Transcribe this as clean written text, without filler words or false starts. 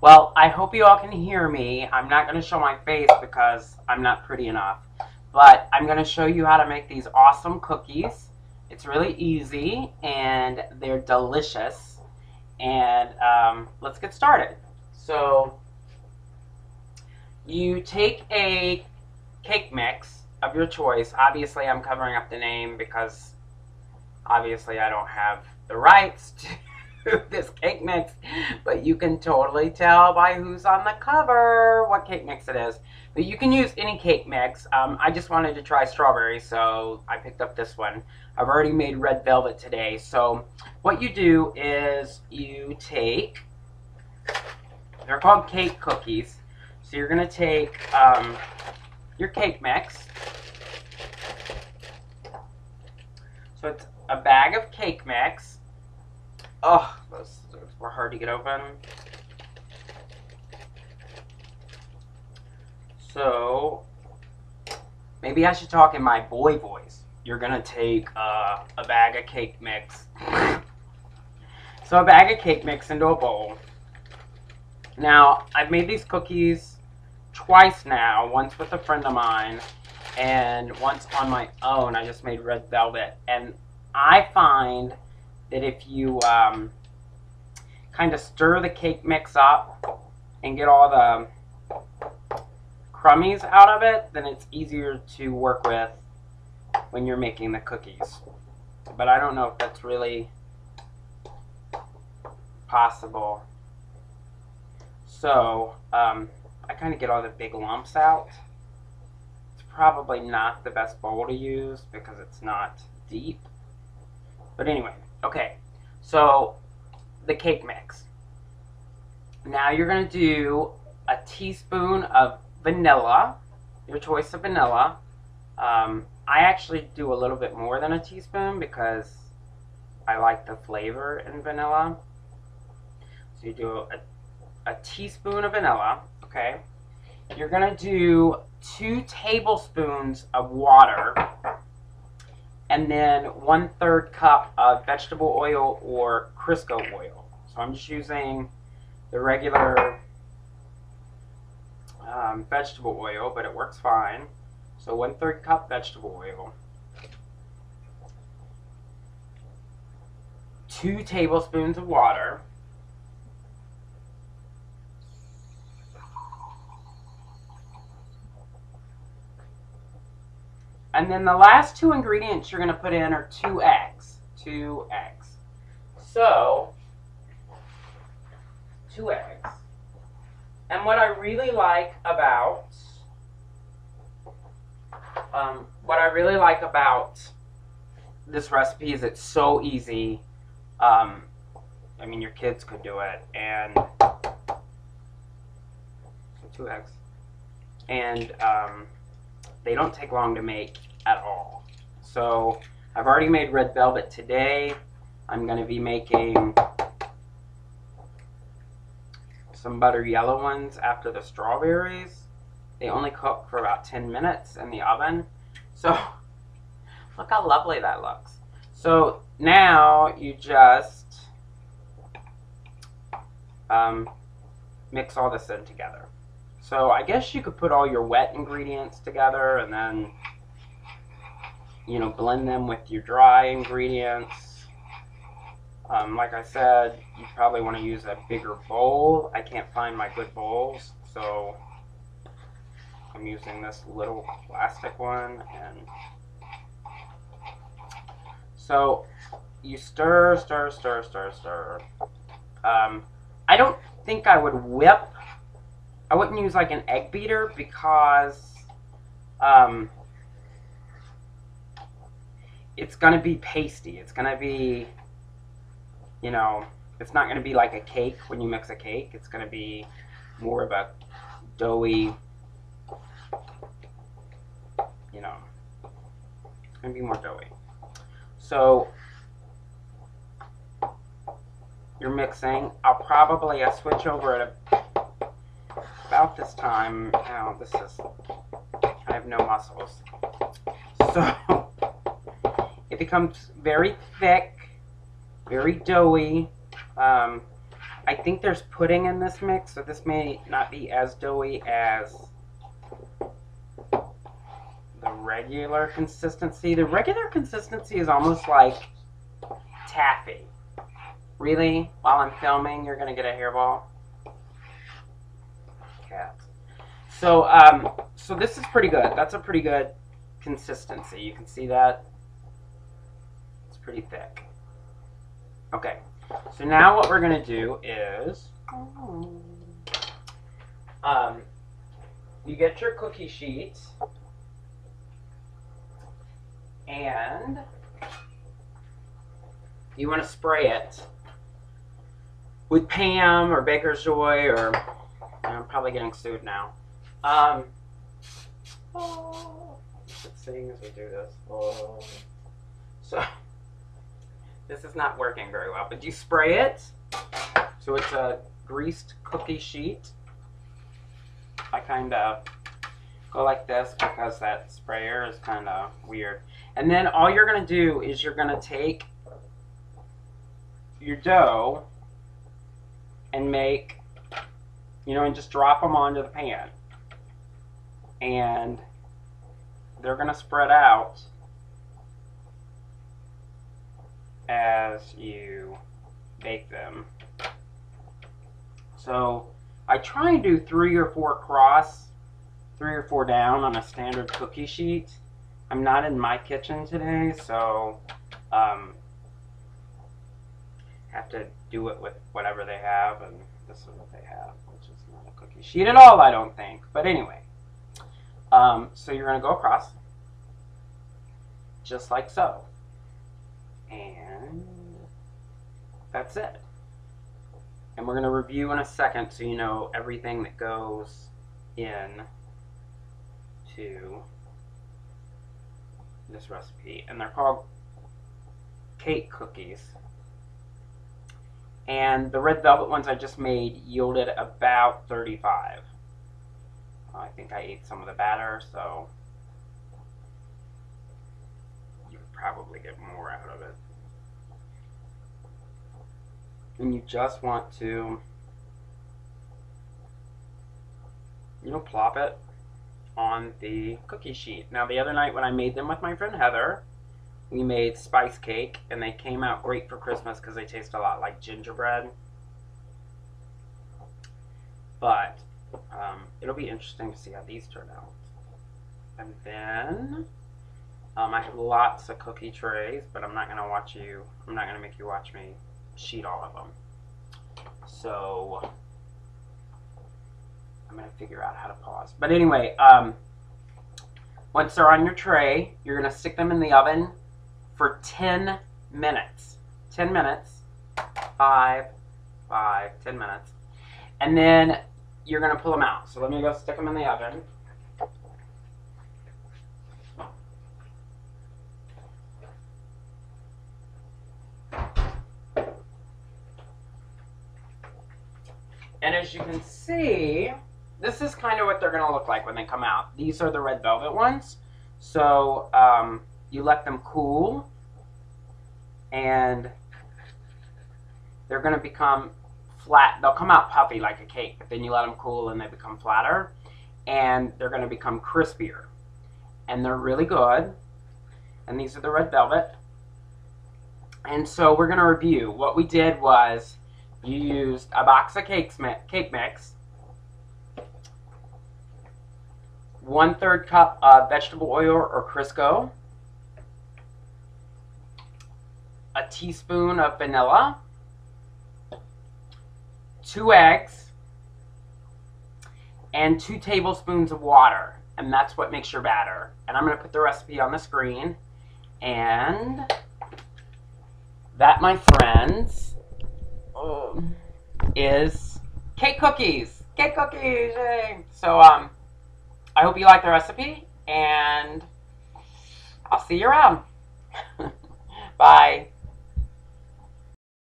Well, I hope you all can hear me. I'm not going to show my face because I'm not pretty enough. But I'm going to show you how to make these awesome cookies. It's really easy and they're delicious. And let's get started. So you take a cake mix of your choice. Obviously, I'm covering up the name because obviously I don't have the rights to this cake mix, but you can totally tell by who's on the cover what cake mix it is. But you can use any cake mix. I just wanted to try strawberry, so I picked up this one. I've already made red velvet today. So what you do is you take, they're called cake cookies. So you're going to take your cake mix. So it's a bag of cake mix. Oh, those were hard to get open. So, maybe I should talk in my boy voice. You're going to take a bag of cake mix. So a bag of cake mix into a bowl. Now, I've made these cookies twice now. Once with a friend of mine and once on my own. I just made red velvet. And I find that if you kind of stir the cake mix up and get all the crummies out of it, then it's easier to work with when you're making the cookies. But I don't know if that's really possible. So I kind of get all the big lumps out. It's probably not the best bowl to use because it's not deep. But anyway, okay, so the cake mix. Now you're going to do a teaspoon of vanilla, your choice of vanilla. I actually do a little bit more than a teaspoon because I like the flavor in vanilla. So you do a teaspoon of vanilla, okay? You're going to do 2 tablespoons of water, and then 1/3 cup of vegetable oil or Crisco oil. So I'm just using the regular vegetable oil, but it works fine. So 1/3 cup vegetable oil. 2 tablespoons of water. And then the last 2 ingredients you're going to put in are 2 eggs. 2 eggs. So, 2 eggs. And what I really like about this recipe is it's so easy. I mean, your kids could do it. And so 2 eggs. And they don't take long to make at all. So I've already made red velvet today. I'm going to be making some butter yellow ones after the strawberries. They only cook for about 10 minutes in the oven. So look how lovely that looks. So now you just mix all this in together. So I guess you could put all your wet ingredients together and then, you know, blend them with your dry ingredients. Like I said, you probably want to use a bigger bowl. I can't find my good bowls, so I'm using this little plastic one. And so you stir, stir, stir, stir, stir. I don't think I would whip. I wouldn't use like an egg beater because it's going to be pasty. It's going to be, you know, it's not going to be like a cake when you mix a cake. It's going to be more of a doughy, you know, it's going to be more doughy. So you're mixing. I'll switch over at about this time. Now I have no muscles. So it becomes very thick, very doughy. I think there's pudding in this mix, so this may not be as doughy as the regular consistency. The regular consistency is almost like taffy. Really? While I'm filming, you're going to get a hairball? Cat. So, so this is pretty good. That's a pretty good consistency. You can see that. It's pretty thick. Okay. So now what we're going to do is, you get your cookie sheets, and you want to spray it with Pam or Baker's Joy, or I'm probably getting sued now. Let's sing as we do this. So this is not working very well, but you spray it. So it's a greased cookie sheet. I kind of go like this because that sprayer is kind of weird. And then all you're going to do is you're going to take your dough and make, and just drop them onto the pan. And they're going to spread out as you bake them. So I try and do 3 or 4 across, 3 or 4 down on a standard cookie sheet. I'm not in my kitchen today, so have to do it with whatever they have, and this is what they have, which is not a cookie sheet at all, I don't think. But anyway, so you're going to go across, just like so. And that's it. And we're going to review in a second so you know everything that goes in to this recipe. And they're called cake cookies. And the red velvet ones I just made yielded about 35. I think I ate some of the batter, so you could probably get more out of it. And you just want to, plop it on the cookie sheet. Now, the other night when I made them with my friend Heather, we made spice cake, and they came out great for Christmas because they taste a lot like gingerbread. But it'll be interesting to see how these turn out. And then I have lots of cookie trays, but I'm not going to make you watch me sheet all of them. So I'm going to figure out how to pause. But anyway, once they're on your tray, you're going to stick them in the oven for 10 minutes. 10 minutes. 10 minutes. And then you're going to pull them out. So let me go stick them in the oven. And as you can see, this is kind of what they're going to look like when they come out. These are the red velvet ones. So you let them cool, and they're going to become flat. They'll come out puffy like a cake, but then you let them cool and they become flatter, and they're going to become crispier. And they're really good. And these are the red velvet. And so we're going to review. What we did was you used a box of cake mix, 1/3 cup of vegetable oil or Crisco, a teaspoon of vanilla, 2 eggs, and 2 tablespoons of water. And that's what makes your batter. And I'm going to put the recipe on the screen. And that, my friends, is cake cookies. Cake cookies, yay! So, I hope you like the recipe, and I'll see you around. Bye.